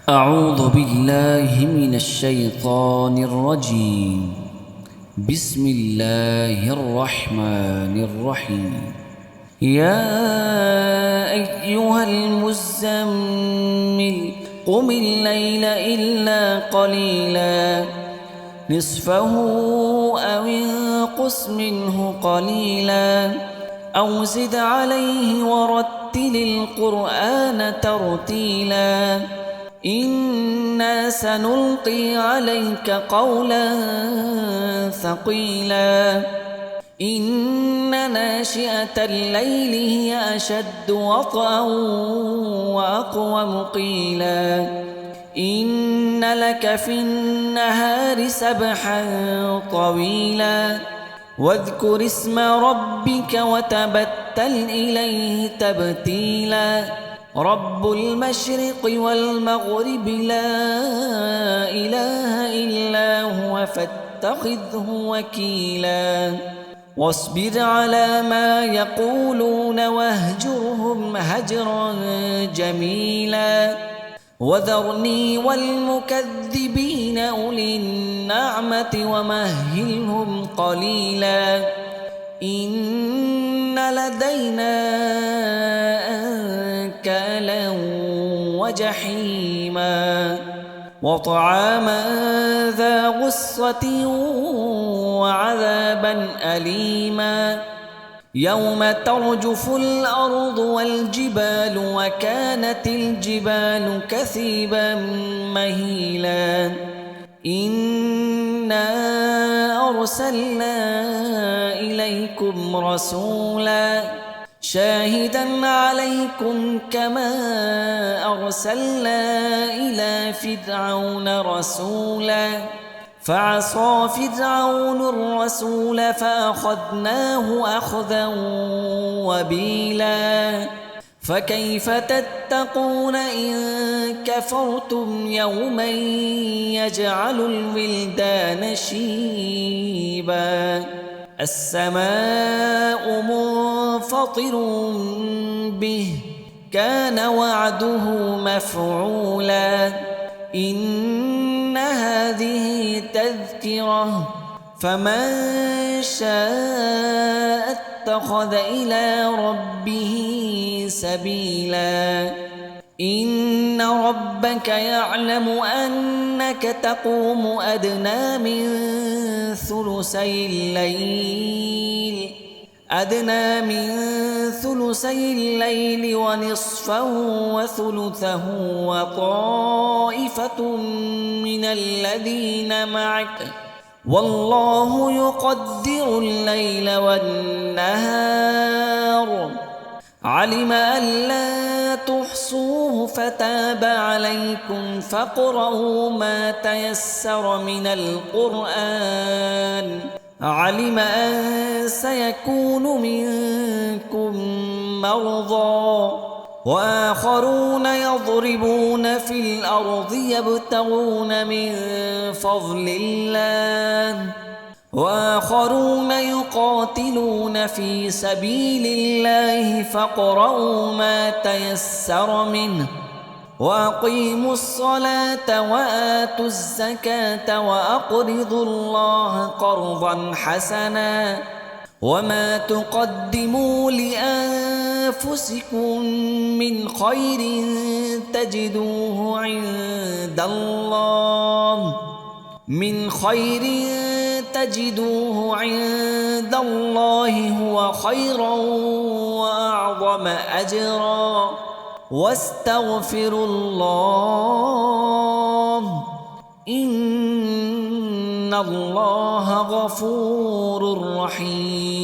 أعوذ بالله من الشيطان الرجيم. بسم الله الرحمن الرحيم. يا أيها المزمل قم الليل إلا قليلا نصفه أو انقص منه قليلا أو زد عليه ورتل القرآن ترتيلا إنا سنلقي عليك قولا ثقيلا إن ناشئة الليل هي أشد وطئا وأقوم قيلا إن لك في النهار سبحا طويلا واذكر اسم ربك وتبتل إليه تبتيلا رب المشرق والمغرب لا إله إلا هو فاتخذه وكيلا واصبر على ما يقولون واهجرهم هجرا جميلا وذرني والمكذبين أولي النعمة ومهلهم قليلا إن لدينا أنكالا وجحيما وطعاما ذا غصة وعذابا أليما يوم ترجف الأرض والجبال وكانت الجبال كثيبا مهيلا إنا أرسلنا إليكم رسولا شاهدا عليكم كما أرسلنا إلى فرعون رسولا فعصى فرعون الرسول فأخذناه أخذا وبيلا فكيف تتقون إن كفرتم يوما يجعل الولدان شيبا السماء منفطر به كان وعده مفعولا إن هذه تذكرة فمن شاء اتخذ إلى ربه سبيلا إن ربك يعلم أنك تقوم أدنى من ثلثي الليل ونصفه وثلثه وطائفة من الذين معك والله يقدر الليل والنهار علم أن لا تحصوه فتاب عليكم فاقرؤوا ما تيسر من القرآن علم أن سيكون منكم مرضى وآخرون يضربون في الأرض يبتغون من فضل الله وآخرون يقاتلون في سبيل الله فاقرؤوا ما تيسر منه وأقيموا الصلاة وآتوا الزكاة وأقرضوا الله قرضا حسنا وما تقدموا لأنفسكم من خير تجدوه عند الله هو خيرا وأعظم أجرا واستغفروا الله إن الله غفور رحيم.